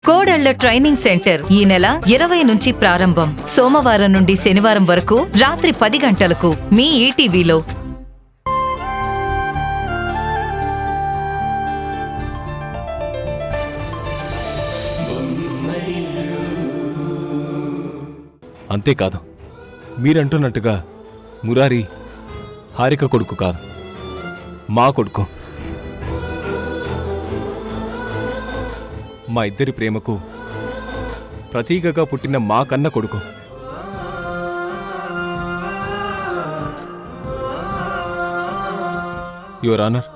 కోడళ్ల training centre ఈ నెల 20 నుంచి ప్రారంభం. సోమవారం నుండి శనివారం వరకు రాత్రి 10 గంటలకు మీ ఈటీవీలో. అంతేకాదు, మీరంటున్నట్టుగా మురారి హారిక కొడుకు కాదు, మా కొడుకు. మా ఇద్దరి ప్రేమకు ప్రతీకగా పుట్టిన మా కన్న కొడుకు. యువర్ ఆనర్,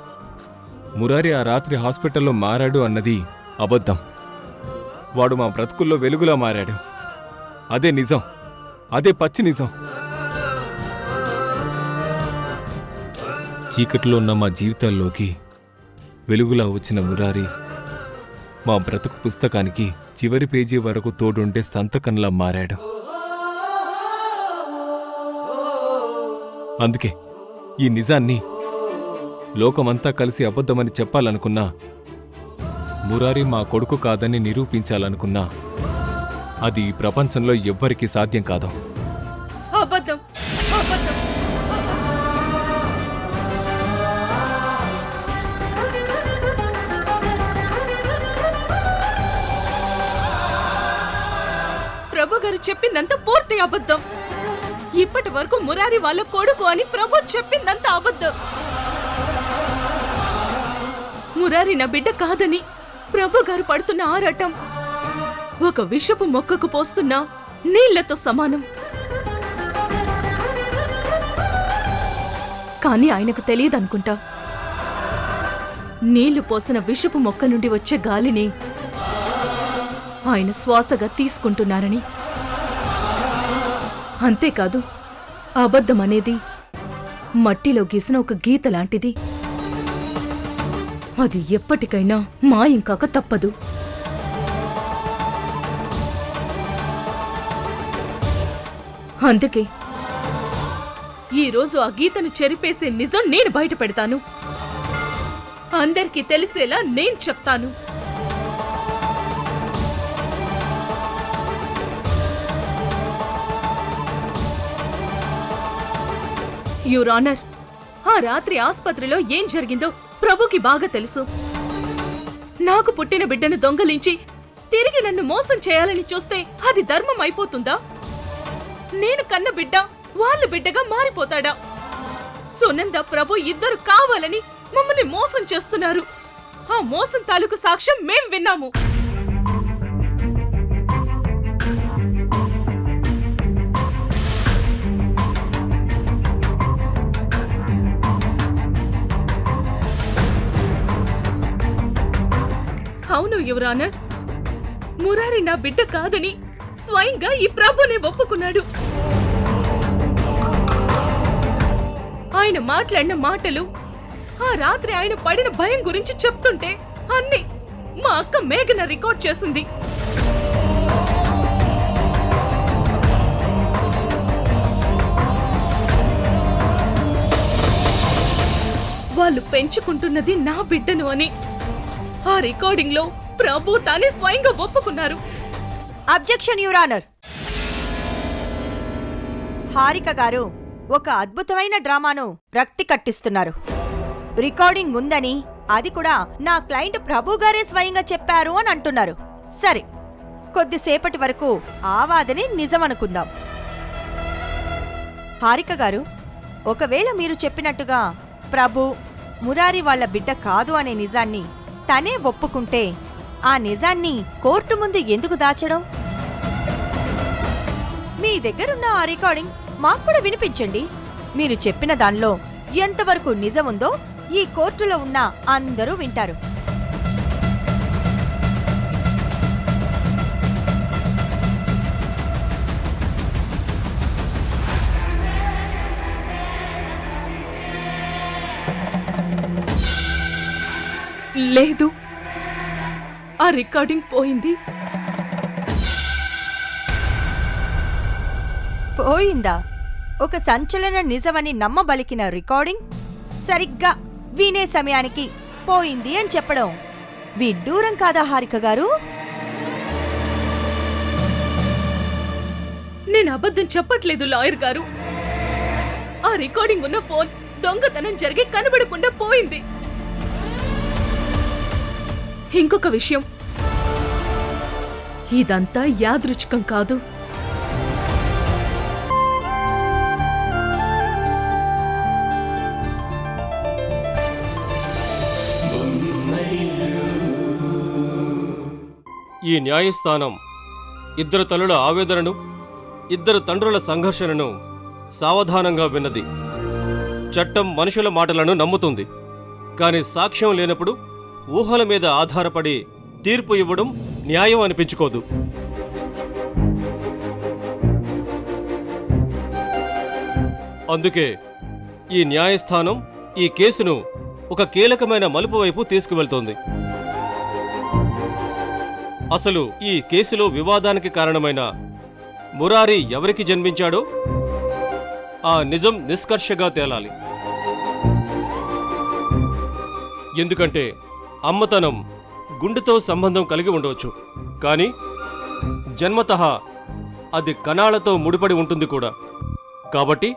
మురారి ఆ రాత్రి హాస్పిటల్లో మారాడు అన్నది అబద్ధం. వాడు మా బ్రతుకుల్లో వెలుగులా మారాడు. అదే నిజం, అదే పచ్చి నిజం. చీకట్లో ఉన్న మా జీవితాల్లోకి వెలుగులా వచ్చిన మురారి మా బ్రతుకు పుస్తకానికి చివరి పేజీ వరకు తోడుండే సంతకంలా మారాడు. అందుకే ఈ నిజాన్ని లోకమంతా కలిసి అబద్ధమని చెప్పాలనుకున్నా, మురారి మా కొడుకు కాదని నిరూపించాలనుకున్నా అది ఈ ప్రపంచంలో ఎవ్వరికీ సాధ్యం కాదు. అబద్ధం, అబద్ధం. ప్రభు గారు చెప్పిందంతా పూర్తి అబద్ధం. ఇప్పటి వరకు మురారి వాళ్ళ కొడుకు అని ప్రభు చెప్పిందంతా అబద్ధం. మురారి నా బిడ్డ కాదని ప్రభు గారు పడుతున్న ఆరాటం ఒక విషపు మొక్కకు పోస్తున్న నీళ్లతో సమానం. కానీ ఆయనకు తెలియదనుకుంటా, నీళ్లు పోసిన విషపు మొక్క నుండి వచ్చే గాలిని ఆయన శ్వాసగా తీసుకుంటున్నారని. అంతేకాదు, అబద్ధం అనేది మట్టిలో గీసిన ఒక గీత లాంటిది. అది ఎప్పటికైనా మాయం కాక తప్పదు. అందుకే ఈరోజు ఆ గీతను చెరిపేసే నిజం నేను బయట పెడతాను. అందరికీ తెలిసేలా నేను చెప్తాను. యువర్ ఆనర్, ఆ రాత్రి ఆస్పత్రిలో ఏం జరిగిందో ప్రభుకి బాగా తెలుసు. నాకు పుట్టిన బిడ్డను దొంగలించి తిరిగి నన్ను మోసం చేయాలని చూస్తే అది ధర్మం అయిపోతుందా? నేను కన్న బిడ్డ వాళ్ళ బిడ్డగా మారిపోతాడా? సునంద, ప్రభు ఇద్దరు కావాలని మమ్మల్ని మోసం చేస్తున్నారు. ఆ మోసం తాలూకు సాక్ష్యం మేం విన్నాము. అవును యువర్ ఆనర్, మురారి నా బిడ్డ కాదని స్వయంగా ఈ ప్రభునే ఒప్పుకున్నాడు. ఆయన మాట్లాడిన మాటలు, ఆ రాత్రి ఆయన పడిన భయం గురించి చెప్తుంటే అన్ని మా అక్క మేఘన రికార్డ్ చేసింది. వాళ్ళు పెంచుకుంటున్నది నా బిడ్డను అని ఆ రికార్డింగ్ లో ప్రభు తానే స్వయంగా ఒప్పుకున్నారు. Objection your honour. హారిక గారు ఒక అద్భుతమైన డ్రామాను రక్తి కట్టిస్తున్నారు. రికార్డింగ్ ఉందని, అది కూడా నా క్లయింట్ ప్రభు గారే స్వయంగా చెప్పారు అని అంటున్నారు. సరే, కొద్దిసేపటి వరకు ఆ వాదనే నిజమనుకుందాం. హారిక గారు, ఒకవేళ మీరు చెప్పినట్టుగా ప్రభు మురారి వాళ్ళ బిడ్డ కాదు అనే నిజాన్ని తనే ఒప్పుకుంటే, ఆ నిజాన్ని కోర్టు ముందు ఎందుకు దాచడం? మీ దగ్గరున్న ఆ రికార్డింగ్ మాకు కూడా వినిపించండి. మీరు చెప్పిన దానిలో ఎంతవరకు నిజముందో ఈ కోర్టులో ఉన్న అందరూ వింటారు. లేదు, ఆ రికార్డింగ్ పోయింది. పోయిందా? ఒక సంచలన నిజమని నమ్మబలికిన రికార్డింగ్ సరిగ్గా వినే సమయానికి పోయింది అని చెప్పడం విడ్డూరం కాదా హారిక గారు? అబద్ధం చెప్పట్లేదు లాయర్ గారు. ఆ రికార్డింగ్ ఉన్న ఫోన్ దొంగతనం జరిగి కనబడకుండా పోయింది. ఇంకొక విషయం, ఇదంతా యాదృచ్ఛికం కాదు. ఈ న్యాయస్థానం ఇద్దరు తల్లుల ఆవేదనను, ఇద్దరు తండ్రుల సంఘర్షణను సావధానంగా విన్నది. చట్టం మనుషుల మాటలను నమ్ముతుంది, కాని సాక్ష్యం లేనప్పుడు ఊహల మీద ఆధారపడి తీర్పు ఇవ్వడం న్యాయం అనిపించుకోదు. అందుకే ఈ న్యాయస్థానం ఈ కేసును ఒక కీలకమైన మలుపు వైపు తీసుకువెళ్తోంది. అసలు ఈ కేసులో వివాదానికి కారణమైన మురారి ఎవరికి జన్మించాడో ఆ నిజం నిష్కర్షగా తేలాలి. ఎందుకంటే అమ్మతనం గుండెతో సంబంధం కలిగి ఉండవచ్చు, కానీ జన్మతః అది కణాలతో ముడిపడి ఉంటుంది కూడా. కాబట్టి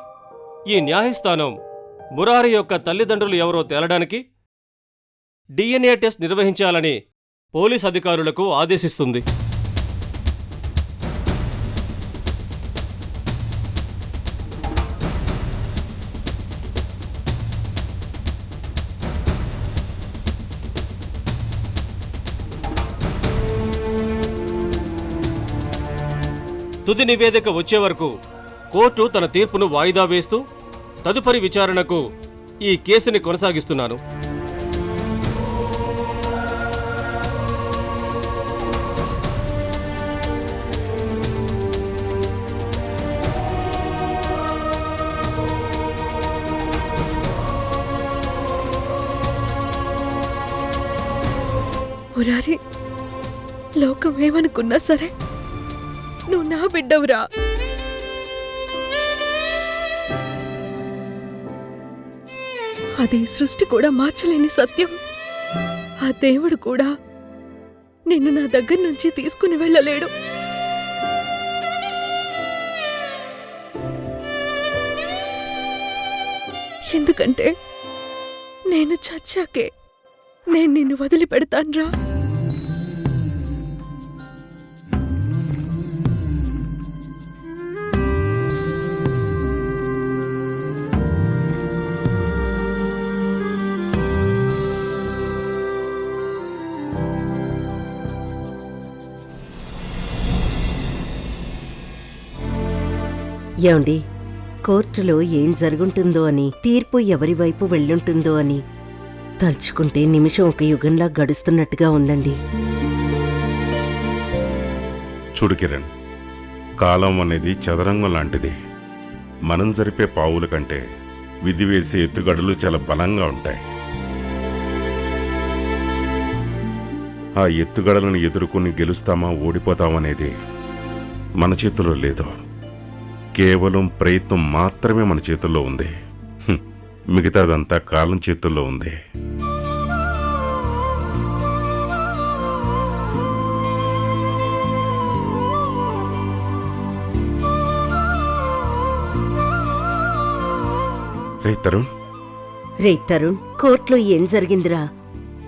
ఈ న్యాయస్థానం మురారి యొక్క తల్లిదండ్రులు ఎవరో తేలడానికి DNA టెస్ట్ నిర్వహించాలని పోలీస్ అధికారులకు ఆదేశిస్తుంది. తుది నివేదిక వచ్చే వరకు కోర్టు తన తీర్పును వాయిదా వేస్తూ తదుపరి విచారణకు ఈ కేసుని కొనసాగిస్తున్నాను. మురారి, లోకం ఏమనుకున్నా సరే నువ్వు నా బిడ్డవురా. అది సృష్టి కూడా మార్చలేని సత్యం. ఆ దేవుడు కూడా నిన్ను నా దగ్గర నుంచి తీసుకుని వెళ్ళలేడు. ఎందుకంటే నేను చచ్చాకే నేను నిన్ను వదిలిపెడతాన్రా. ఏమండి, కోర్టులో ఏం జరుగుంటుందో అని, తీర్పు ఎవరి వైపు వెళ్ళుంటుందో అని తలుచుకుంటే నిమిషం ఒక యుగంలా గడుస్తున్నట్టుగా ఉందండి. చూడు కిరణ్, కాలం అనేది చదరంగం లాంటిది. మనం జరిపే పావుల కంటే విధి వేసే ఎత్తుగడలు చాలా బలంగా ఉంటాయి. ఆ ఎత్తుగడలను ఎదుర్కొని గెలుస్తామా ఓడిపోతామనేది మన చేతిలో లేదు. కేవలం ప్రయత్నం మాత్రమే మన చేతుల్లో ఉంది. మిగతాదంతా కాలం చేతుల్లో ఉంది. రే తరుణ్, కోర్టులో ఏం జరిగిందిరా?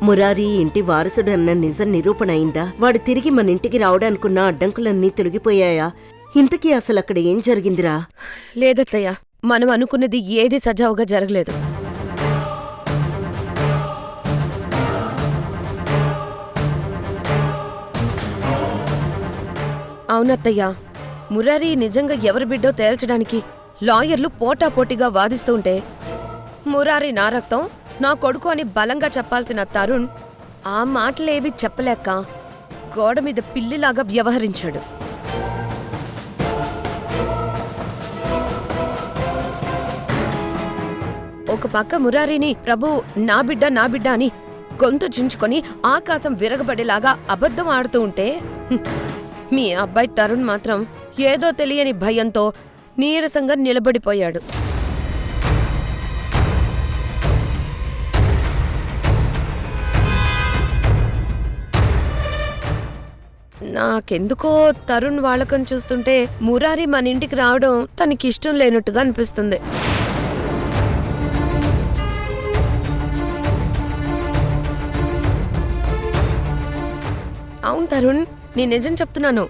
మురారి ఇంటి వారసుడు అన్న నిజం నిరూపణ అయిందా? వాడు తిరిగి మన ఇంటికి రావడానికున్న అడ్డంకులన్నీ తొలగిపోయాయా? ఇంతకీ అసలు అక్కడ ఏం జరిగిందిరా? లేదత్తయ్య, మనం అనుకున్నది ఏది సజావుగా జరగలేదు. అవునత్తయ్య, మురారి నిజంగా ఎవరి బిడ్డో తేల్చడానికి లాయర్లు పోటాపోటీగా వాదిస్తుంటే మురారి నా రక్తం, నా కొడుకు అని బలంగా చెప్పాల్సిన తరుణ్ ఆ మాటలేవి చెప్పలేక గోడ మీద పిల్లిలాగా వ్యవహరించాడు. ఒక పక్క మురారిని ప్రభు నా బిడ్డ అని గొంతు చించుకొని ఆకాశం విరగబడేలాగా అబద్ధం ఆడుతూ ఉంటే, మీ అబ్బాయి తరుణ్ మాత్రం ఏదో తెలియని భయంతో నీరసంగా నిలబడిపోయాడు. నాకెందుకో తరుణ్ వాళ్ళకం చూస్తుంటే మురారి మన ఇంటికి రావడం తనకిష్టం లేనట్టుగా అనిపిస్తుంది. అవును తరుణ్, నీ నిజం చెప్తున్నాను.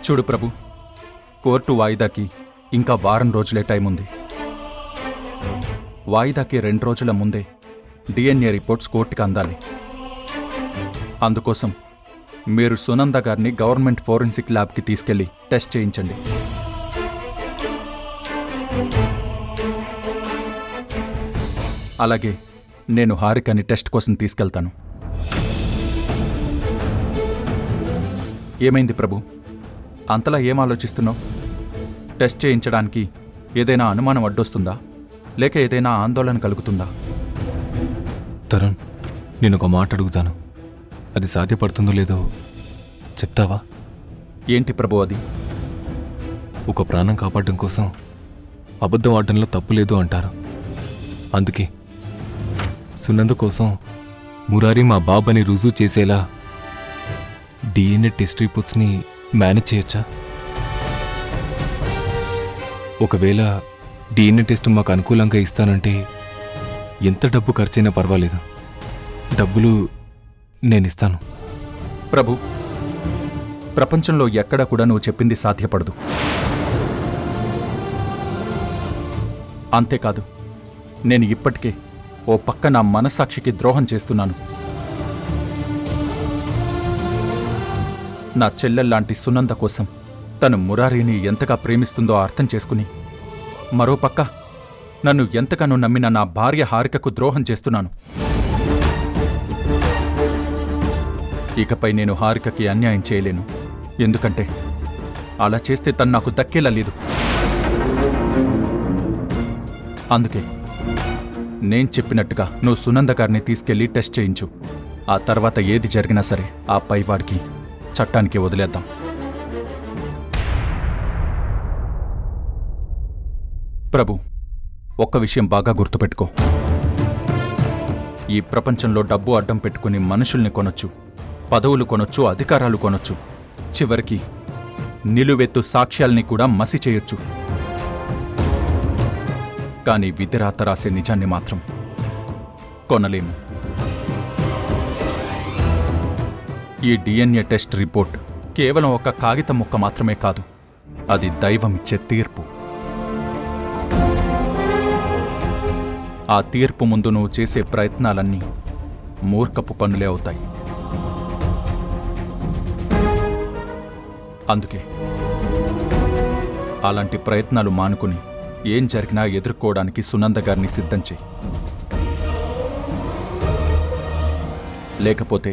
చూడు ప్రభు, కోర్టు వాయిదాకి ఇంకా వారం రోజులే టైం ఉంది. వాయిదాకి 2 రోజుల ముందే డిఎన్ఏ రిపోర్ట్స్ కోర్టుకి అందాలి. అందుకోసం మీరు సునంద గారిని గవర్నమెంట్ ఫోరెన్సిక్ ల్యాబ్కి తీసుకెళ్లి టెస్ట్ చేయించండి. అలాగే నేను హారికని టెస్ట్ కోసం తీసుకెళ్తాను. ఏమైంది ప్రభు, అంతలా ఏం ఆలోచిస్తున్నావు? టెస్ట్ చేయించడానికి ఏదైనా అనుమానం అడ్డొస్తుందా, లేక ఏదైనా ఆందోళన కలుగుతుందా? తరుణ్, నేను ఒక మాట అడుగుతాను, అది సాధ్యపడుతుందో లేదో చెప్తావా? ఏంటి ప్రభు అది? ఒక ప్రాణం కాపాడడం కోసం అబద్ధం ఆడడంలో తప్పు లేదు అంటారు. అందుకే సునంద కోసం మురారి మా బాబని రుజువు చేసేలా డిఎన్ఏ టెస్ట్ రిపోర్ట్స్ని మేనేజ్ చేయొచ్చా? ఒకవేళ డిఎన్ఏ టెస్ట్ మాకు అనుకూలంగా ఇస్తానంటే ఎంత డబ్బు ఖర్చైనా పర్వాలేదు, డబ్బులు నేనిస్తాను. ప్రభు, ప్రపంచంలో ఎక్కడా కూడా నువ్వు చెప్పింది సాధ్యపడదు. అంతేకాదు, నేను ఇప్పటికే ఓ పక్క నా మనస్సాక్షికి ద్రోహం చేస్తున్నాను. నా చెల్లెల్లాంటి సునంద కోసం తను మురారిని ఎంతగా ప్రేమిస్తుందో అర్థం చేసుకుని, మరోపక్క నన్ను ఎంతగానో నమ్మిన నా భార్య హారికకు ద్రోహం చేస్తున్నాను. ఇకపై నేను హారికకి అన్యాయం చేయలేను. ఎందుకంటే అలా చేస్తే తను నాకు దక్కేలా లేదు. అందుకే నేను చెప్పినట్టుగా నువ్వు సునంద గారిని తీసుకెళ్లి టెస్ట్ చేయించు. ఆ తర్వాత ఏది జరిగినా సరే ఆ పైవాడికి, చట్టానికి వదిలేద్దాం. ప్రభు, ఒక్క విషయం బాగా గుర్తుపెట్టుకో. ఈ ప్రపంచంలో డబ్బు అడ్డం పెట్టుకుని మనుషుల్ని కొనొచ్చు, పదవులు కొనొచ్చు, అధికారాలు కొనొచ్చు, చివరికి నిలువెత్తు సాక్ష్యాల్ని కూడా మసి చేయొచ్చు. కానీ విధిరాత రాసే నిజాన్ని మాత్రం కొనలేము. ఈ డిఎన్ఏ టెస్ట్ రిపోర్ట్ కేవలం ఒక కాగితం ముక్క మాత్రమే కాదు, అది దైవమిచ్చే తీర్పు. ఆ తీర్పు ముందు నువ్వు చేసే ప్రయత్నాలన్నీ మూర్ఖపు పనులే అవుతాయి. అందుకే అలాంటి ప్రయత్నాలు మానుకుని ఏం జరిగినా ఎదుర్కోవడానికి సునంద గారిని సిద్ధం చేయి. లేకపోతే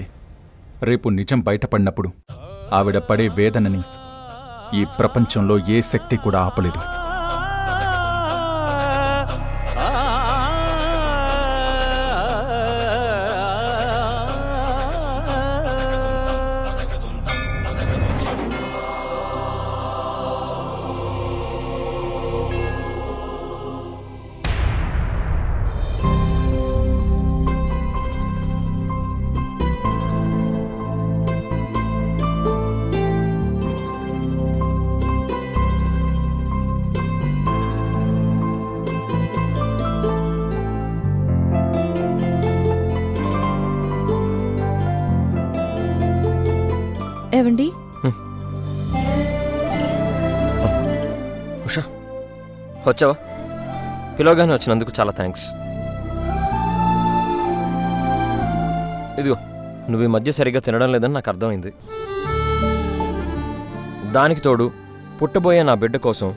రేపు నిజం బయటపడినప్పుడు ఆవిడ పడే వేదనని ఈ ప్రపంచంలో ఏ శక్తి కూడా ఆపలేదు. ఏవండి, ఉషా వచ్చావా? పిలవగానే వచ్చినందుకు చాలా థ్యాంక్స్. ఇదిగో, నువ్వు ఈ మధ్య సరిగ్గా తినడం లేదని నాకు అర్థమైంది. దానికి తోడు పుట్టబోయే నా బిడ్డ కోసం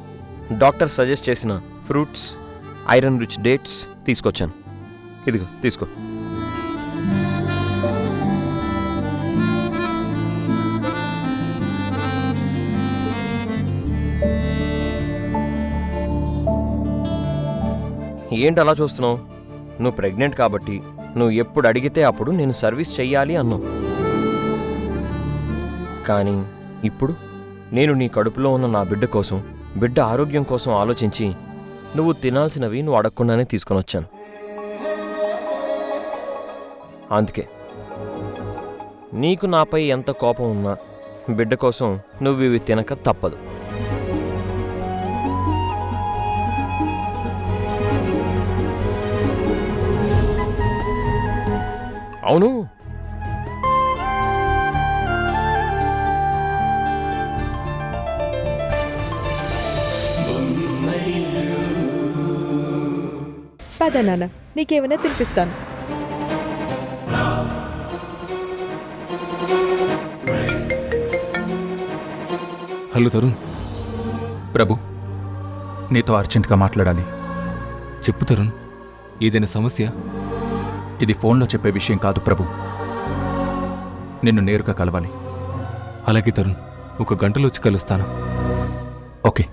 డాక్టర్ సజెస్ట్ చేసిన ఫ్రూట్స్, ఐరన్ రిచ్ డేట్స్ తీసుకొచ్చాను. ఇదిగో తీసుకో. ఏంటి అలా చూస్తున్నావు? నువ్వు ప్రెగ్నెంట్ కాబట్టి నువ్వు ఎప్పుడు అడిగితే అప్పుడు నేను సర్వీస్ చెయ్యాలి అన్నావు. కానీ ఇప్పుడు నేను నీ కడుపులో ఉన్న నా బిడ్డ కోసం, బిడ్డ ఆరోగ్యం కోసం ఆలోచించి నువ్వు తినాల్సినవి నువ్వు అడగకుండానే తీసుకొని వచ్చాను. అందుకే నీకు నాపై ఎంత కోపం ఉన్నా బిడ్డ కోసం నువ్వు ఇవి తినక తప్పదు. అవును, పద నాన్న, నీకేమైనా తినిపిస్తాను. హలో తరుణ్, ప్రభు, నీతో అర్జెంటుగా మాట్లాడాలి. చెప్పు తరుణ్, ఏదైనా సమస్య? ఇది ఫోన్లో చెప్పే విషయం కాదు ప్రభు, నిన్ను నేరుగా కలవాలి. అలాగే తరుణ్, 1 గంటలో వచ్చి కలుస్తాను. ఓకే.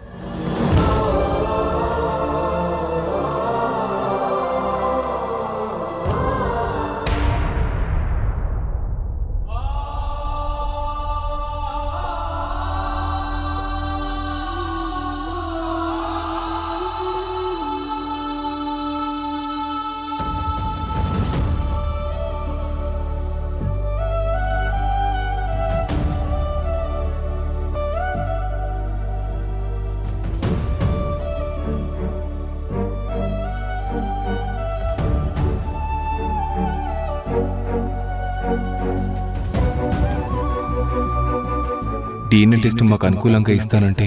DNA టెస్ట్ మాకు అనుకూలంగా ఇస్తానంటే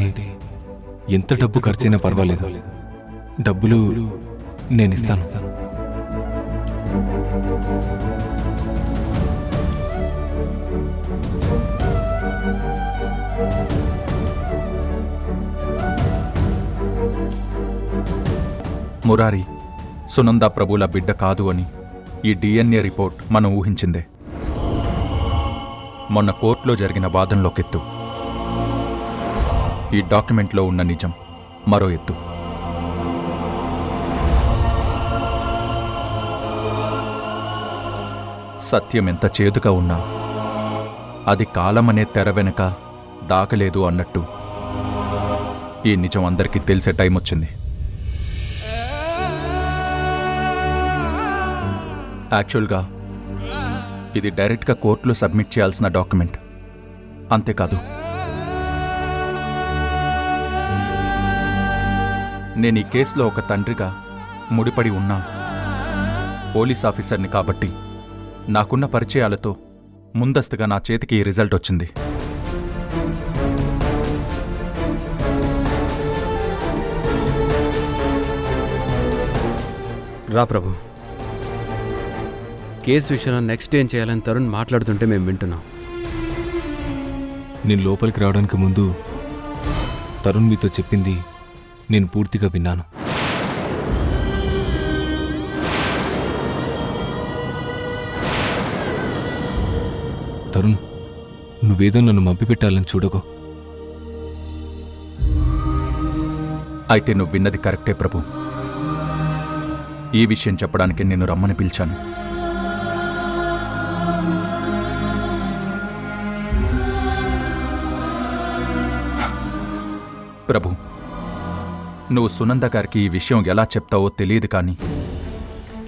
ఎంత డబ్బు ఖర్చైనా పర్వాలేదు, డబ్బులు నేను ఇస్తాను. మురారి సునంద ప్రభుల బిడ్డ కాదు అని ఈ DNA రిపోర్ట్ మనం ఊహించిందే. మొన్న కోర్టులో జరిగిన వాదనలోకెత్తు, ఈ డాక్యుమెంట్లో ఉన్న నిజం మరో ఎత్తు. సత్యం ఎంత చేదుగా ఉన్నా అది కాలమనే తెర వెనక దాకలేదు అన్నట్టు ఈ నిజం అందరికీ తెలిసే టైం వచ్చింది. యాక్చువల్గా ఇది డైరెక్ట్గా కోర్టులో సబ్మిట్ చేయాల్సిన డాక్యుమెంట్. అంతేకాదు, నేను ఈ కేసులో ఒక తండ్రిగా ముడిపడి ఉన్నా పోలీస్ ఆఫీసర్ని కాబట్టి నాకున్న పరిచయాలతో ముందస్తుగా నా చేతికి ఈ రిజల్ట్ వచ్చింది. రా ప్రభు, కేసు విషయంలో నెక్స్ట్ ఏం చేయాలని తరుణ్ మాట్లాడుతుంటే మేము వింటున్నాం. నేను లోపలికి రావడానికి ముందు తరుణ్ మీతో చెప్పింది నేను పూర్తిగా విన్నాను. తరుణ్, నువ్వేదో నన్ను మభ్యపెట్టాలని చూడకు. అయితే నువ్వు విన్నది కరెక్టే ప్రభు. ఈ విషయం చెప్పడానికి నిన్ను రమ్మని పిలిచాను. ప్రభు, నువ్వు సునంద గారికి ఈ విషయం ఎలా చెప్తావో తెలియదు, కానీ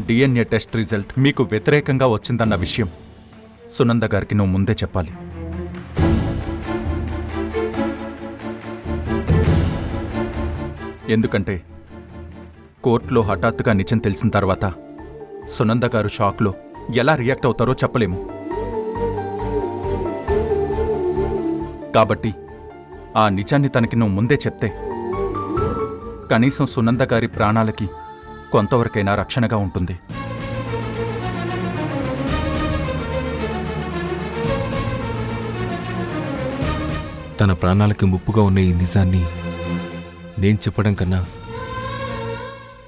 DNA టెస్ట్ రిజల్ట్ మీకు వ్యతిరేకంగా వచ్చిందన్న విషయం సునంద గారికి నువ్వు ముందే చెప్పాలి. ఎందుకంటే కోర్టులో హఠాత్తుగా నిజం తెలిసిన తర్వాత సునంద గారు షాక్లో ఎలా రియాక్ట్ అవుతారో చెప్పలేము. కాబట్టి ఆ నిజాన్ని తనకి నువ్వు ముందే చెప్తే కనీసం సునంద గారి ప్రాణాలకి కొంతవరకైనా రక్షణగా ఉంటుంది. తన ప్రాణాలకి ముప్పుగా ఉన్న ఈ నిజాన్ని నేను చెప్పడం కన్నా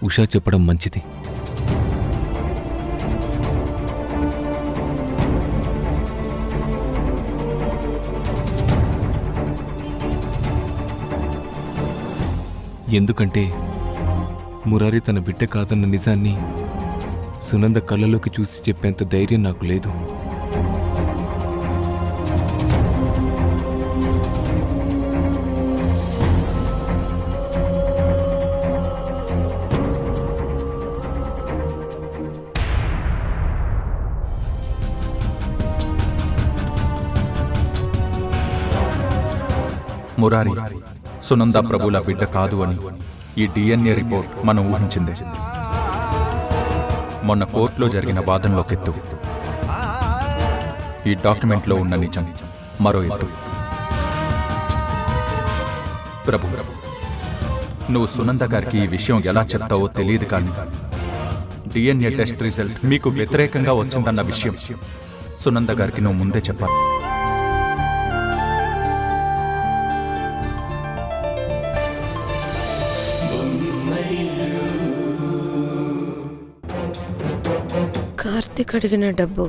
ఉషా చెప్పడం మంచిది. ఎందుకంటే మురారి తన బిడ్డ కాదన్న నిజాన్ని సునంద కళ్ళలోకి చూసి చెప్పేంత ధైర్యం నాకు లేదు. మురారి సునంద ప్రభుల బిడ్డ కాదు అని ఈ డిఎన్ఏ రిపోర్ట్ మనం ఊహించిందే. మొన్న కోర్టులో జరిగిన వాదనలోకెత్తు, ఈ డాక్యుమెంట్లో ఉన్న నిజం మరో ఎత్తు. ప్రభు, నువ్వు సునంద గారికి ఈ విషయం ఎలా చెప్తావో తెలియదు, కానీ డిఎన్ఏ టెస్ట్ రిజల్ట్ మీకు వ్యతిరేకంగా వచ్చిందన్న విషయం సునంద గారికి నువ్వు ముందే చెప్పాలి. కార్తీక్ అడిగిన డబ్బు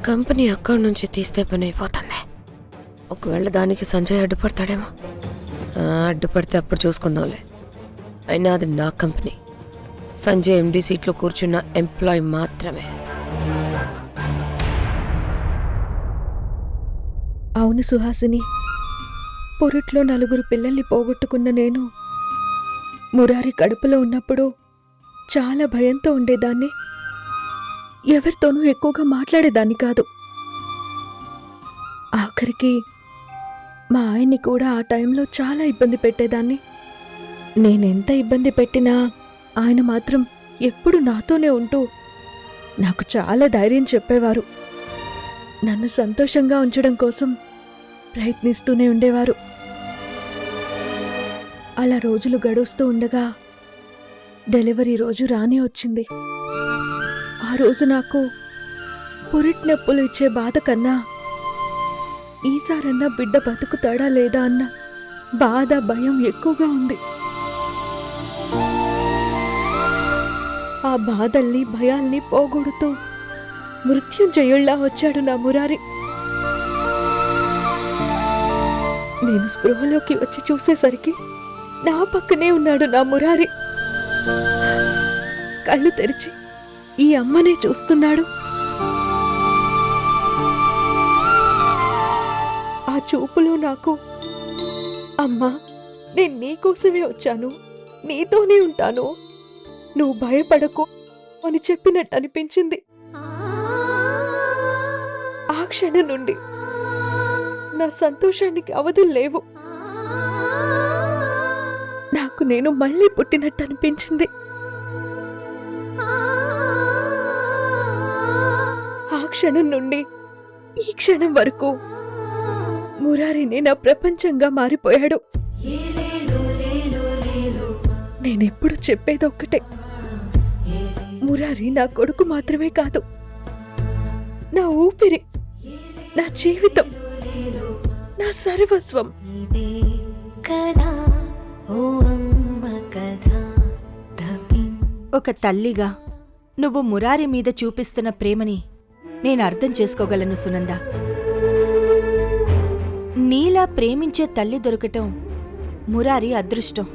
కంపెనీ అకౌంట్ నుంచి తీస్తే పని అయిపోతుంది. ఒకవేళ దానికి సంజయ్ అడ్డుపడతాడేమో. అడ్డుపడితే అప్పుడు చూసుకుందాంలే. అయినా అది నా కంపెనీ. సంజయ్ ఎండి సీట్లో కూర్చున్న ఎంప్లాయ్ మాత్రమే. అవును సుహాసిని, పొరుట్లో 4 పిల్లల్ని పోగొట్టుకున్న నేను మురారి కడుపులో ఉన్నప్పుడు చాలా భయంతో ఉండేదాన్ని. ఎవరితోనూ ఎక్కువగా మాట్లాడేదాన్ని కాదు. ఆఖరికి మా ఆయన్ని కూడా ఆ టైంలో చాలా ఇబ్బంది పెట్టేదాన్ని. నేనెంత ఇబ్బంది పెట్టినా ఆయన మాత్రం ఎప్పుడు నాతోనే ఉంటూ నాకు చాలా ధైర్యం చెప్పేవారు. నన్ను సంతోషంగా ఉంచడం కోసం ప్రయత్నిస్తూనే ఉండేవారు. అలా రోజులు గడుస్తూ ఉండగా డెలివరీ రోజు రానే వచ్చింది. ఆ రోజు నాకు పురిట్ నొప్పులు ఇచ్చే బాధ కన్నా ఈసారన్నా బిడ్డ బతుకుతాడా లేదా అన్న బాధ, భయం ఎక్కువగా ఉంది. ఆ బాధల్ని, భయాల్ని పోగొడుతూ మృత్యుంజయుళ్లా వచ్చాడు నా మురారి. నేను స్పృహలోకి వచ్చి చూసేసరికి నా పక్కనే ఉన్నాడు నా మురారి. కళ్ళు తెరిచి ఈ అమ్మనే చూస్తున్నాడు. ఆ చూపులో నాకు, అమ్మా, నేను నీకోసమే వచ్చాను, నీతోనే ఉంటాను, నువ్వు భయపడకు అని చెప్పినట్టు అనిపించింది. ఆ క్షణం నుండి నా సంతోషానికి అవధులు లేవు. నాకు నేను మళ్ళీ పుట్టినట్టు అనిపించింది. ఆ క్షణం నుండి ఈ క్షణం వరకు మురారిని నా ప్రపంచంగా మారిపోయాడు. నేనెప్పుడు చెప్పేదొక్కటే, మురారి నా కొడుకు మాత్రమే కాదు, నా ఊపిరి, నా జీవితం, నా సర్వస్వం. ఒక తల్లిగా నువ్వు మురారి మీద చూపిస్తున్న ప్రేమని నేను అర్థం చేసుకోగలను సునంద. నీలా ప్రేమించే తల్లి దొరకటం మురారి అదృష్టం.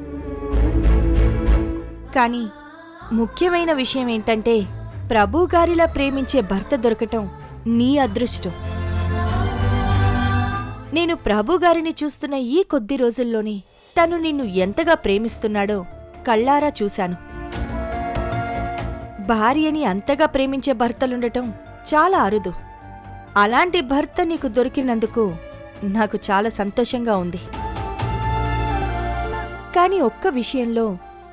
కానీ ముఖ్యమైన విషయం ఏంటంటే, ప్రభుగారిలా ప్రేమించే భర్త దొరకటం నీ అదృష్టం. నేను ప్రభుగారిని చూస్తున్న ఈ కొద్ది రోజుల్లోనే తను నిన్ను ఎంతగా ప్రేమిస్తున్నాడో కళ్ళారా చూశాను. భార్యని అంతగా ప్రేమించే భర్తలుండటం చాలా అరుదు. అలాంటి భర్త నీకు దొరికినందుకు నాకు చాలా సంతోషంగా ఉంది. కానీ ఒక్క విషయంలో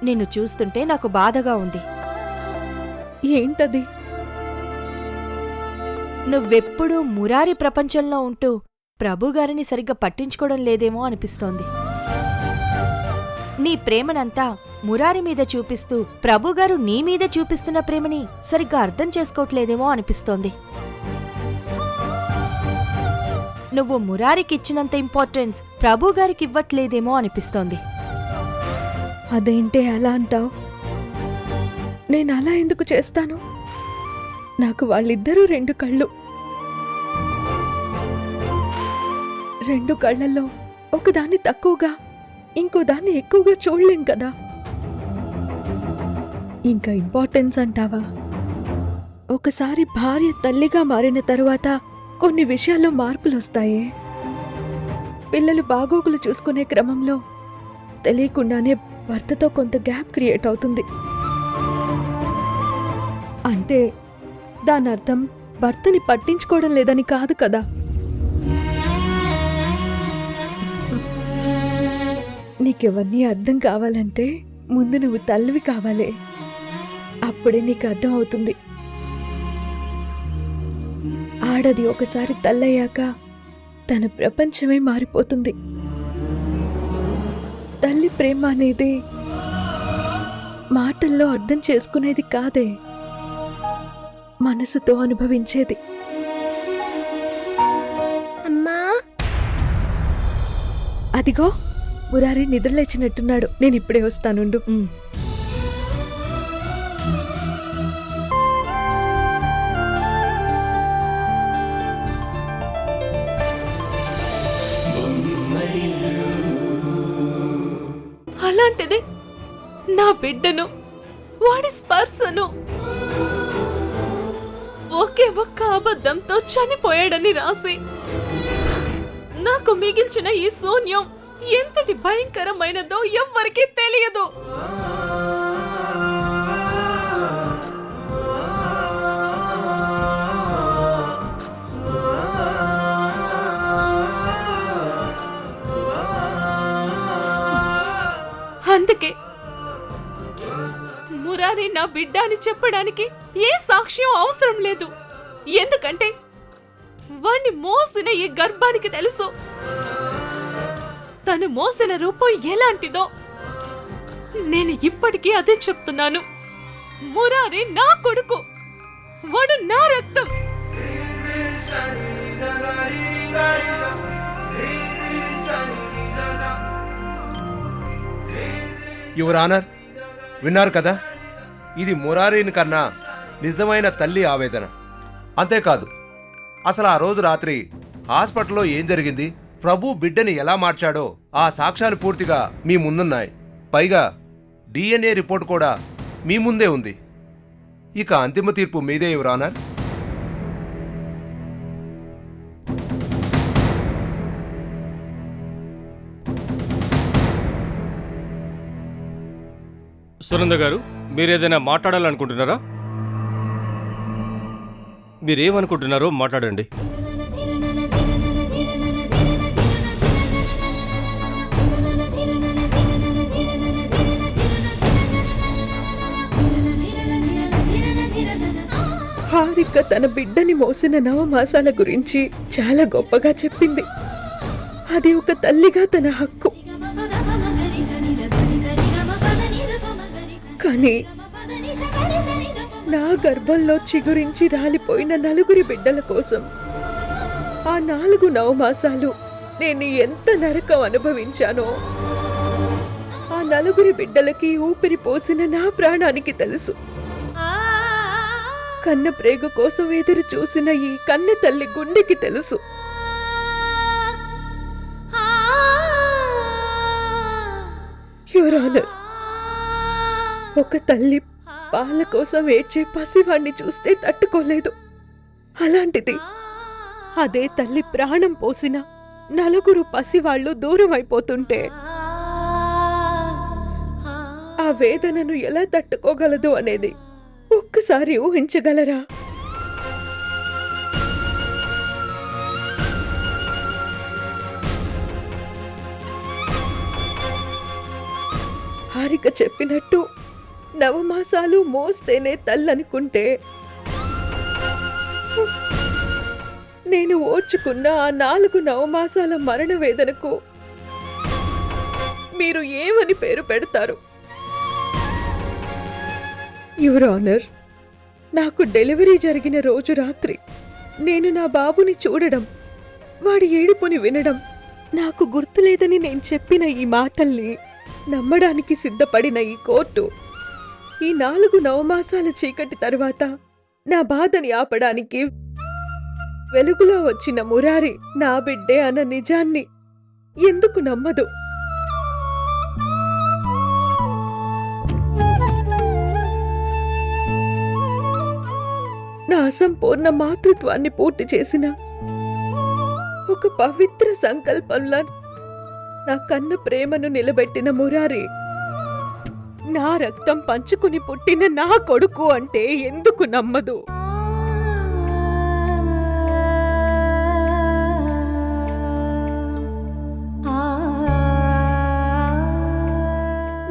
నిన్ను చూస్తుంటే నాకు బాధగా ఉంది. ఏంటది? నువ్వెప్పుడూ మురారి ప్రపంచంలో ఉంటూ ప్రభుగారిని సరిగ్గా పట్టించుకోవడం లేదేమో అనిపిస్తోంది. నీ ప్రేమనంతా మురారి మీద చూపిస్తూ ప్రభుగారు నీ మీద చూపిస్తున్న ప్రేమని సరిగ్గా అర్థం చేసుకోవట్లేదేమో అనిపిస్తోంది. నువ్వు మురారికిచ్చినంత ఇంపార్టెన్స్ ప్రభుగారికి ఇవ్వట్లేదేమో అనిపిస్తోంది. అదేంటే అలా అంటావు? నేను అలా ఎందుకు చేస్తాను? నాకు వాళ్ళిద్దరూ 2 కళ్ళు. 2 కళ్ళల్లో ఒకదాన్ని తక్కువగా, ఇంకో దాన్ని ఎక్కువగా చూడలేం కదా. ఇంకా ఇంపార్టెన్స్ అంటావా? ఒకసారి భార్య తల్లిగా మారిన తరువాత కొన్ని విషయాల్లో మార్పులొస్తాయే. పిల్లలు బాగోగులు చూసుకునే క్రమంలో తెలియకుండానే భర్తతో కొంత గ్యాప్ క్రియేట్ అవుతుంది. అంటే దాని అర్థం భర్తని పట్టించుకోవడం లేదని కాదు కదా. నీకివన్నీ అర్థం కావాలంటే ముందు నువ్వు తల్లివి కావాలి. అప్పుడే నీకు అర్థం అవుతుంది. ఆడది ఒకసారి తల్లయ్యాక తన ప్రపంచమే మారిపోతుంది. తల్లి ప్రేమ అనేది మాటల్లో అర్థం చేసుకునేది కాదే, మనసుతో అనుభవించేది. అదిగో మురారి నిద్రలేచినట్టున్నాడు. నేను ఇప్పుడే వస్తానుండు. అలాంటిది నా బిడ్డను, వాడి స్పర్శను ఒకే ఒక్క అబద్ధంతో చనిపోయాడని రాసి నాకు మిగిల్చిన ఈ శూన్యం ఎంతటి భయంకరమైనదో ఎవ్వరికీ తెలియదు. అందుకే మురారి నా బిడ్డ అని చెప్పడానికి ఏ సాక్ష్యం అవసరం లేదు. ఎందుకంటే వాణ్ణి మోసిన ఈ గర్భానికి తెలుసు తను మోసిన రూపం ఎలాంటిదో. నేను ఇప్పటికీ అదే చెప్తున్నాను. మురారి నా కొడుకు, వాడు నా రక్తం. యువర్ ఆనర్, విన్నారు కదా, ఇది మురారీని కన్నా నిజమైన తల్లి ఆవేదన. అంతేకాదు, అసలు ఆ రోజు రాత్రి హాస్పిటల్లో ఏం జరిగింది, ప్రభు బిడ్డని ఎలా మార్చాడో ఆ సాక్ష్యాలు పూర్తిగా మీ ముందున్నాయి. పైగా DNA రిపోర్ట్ కూడా మీ ముందే ఉంది. ఇక అంతిమ తీర్పు మీదే యువర్ ఆనర్. సునంద గారు, మీరేదైనా మాట్లాడాలనుకుంటున్నారా? మీరేమనుకుంటున్నారో మాట్లాడండి. హారిక తన బిడ్డని మోసిన 9 మాసాల గురించి చాలా గొప్పగా చెప్పింది. అది ఒక తల్లిగా తన హక్కు. కానీ నా గర్భంలో చిగురించి రాలిపోయిన 4 బిడ్డల కోసం ఆ 4 నవమాసాలు నేను ఎంత నరకం అనుభవించానో ఆ 4 బిడ్డలకి ఊపిరి పోసిన నా ప్రాణానికి తెలుసు. కన్న ప్రేగు కోసం ఎదురు చూసిన ఈ కన్న తల్లి గుండెకి తెలుసు. యువర్ ఆనర్, ఒక తల్లి పాల కోసం ఏడ్చే పసివాణ్ణి చూస్తే తట్టుకోలేదు. అలాంటిది అదే తల్లి ప్రాణం పోసిన 4 పసివాళ్లు దూరం అయిపోతుంటే ఆ వేదనను ఎలా తట్టుకోగలదు అనేది ఒక్కసారి ఊహించగలరా? హారిక చెప్పినట్టు 9 మాసాలు మోస్తేనే తల్లనుకుంటే నేను ఓర్చుకున్న ఆ 4 నవమాసాల మరణ వేదనకు మీరు ఏమని పేరు పెడతారు? యువర్ ఆనర్, నాకు డెలివరీ జరిగిన రోజు రాత్రి నేను నా బాబుని చూడడం, వాడి ఏడుపుని వినడం నాకు గుర్తులేదని నేను చెప్పిన ఈ మాటల్ని నమ్మడానికి సిద్ధపడిన ఈ కోర్టు ఈ 4 నవమాసాల చీకటి తరువాత నా బాధని ఆపడానికి వెలుగులో వచ్చిన మురారి నా బిడ్డే అన్న నిజాన్ని ఎందుకు నమ్మదు? నా అసంపూర్ణ మాతృత్వాన్ని పూర్తి చేసిన ఒక పవిత్ర సంకల్పంలా నా కన్న ప్రేమను నిలబెట్టిన మురారి నా రక్తం పంచుకుని పుట్టిన నా కొడుకు అంటే ఎందుకు నమ్మదు?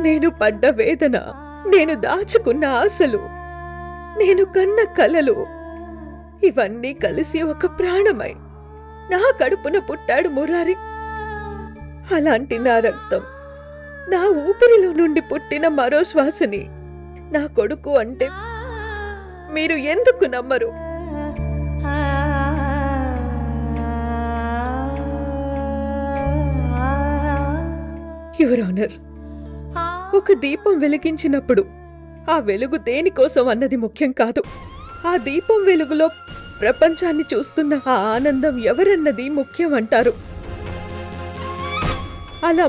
నేను పడ్డ వేదన, నేను దాచుకున్న ఆశలు, నేను కన్న కలలు ఇవన్నీ కలిసి ఒక ప్రాణమై నా కడుపున పుట్టాడు మురారి. అలాంటి నా రక్తం, నా ఊపిరిలో నుండి పుట్టిన మరో శ్వాసని నా కొడుకు అంటే మీరు ఎందుకు నమ్మరు? యువర్ ఆనర్, ఒక దీపం వెలిగించినప్పుడు ఆ వెలుగు దేనికోసం అన్నది ముఖ్యం కాదు. ఆ దీపం వెలుగులో ప్రపంచాన్ని చూస్తున్న ఆ ఆనందం ఎవరన్నది ముఖ్యం అంటారు. అలా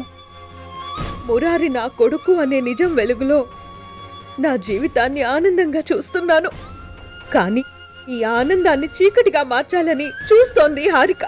మురారి నా కొడుకు అనే నిజం వెలుగులో నా జీవితాన్ని ఆనందంగా చూస్తున్నాను. కానీ ఈ ఆనందాన్ని చీకటిగా మార్చాలని చూస్తోంది హారిక.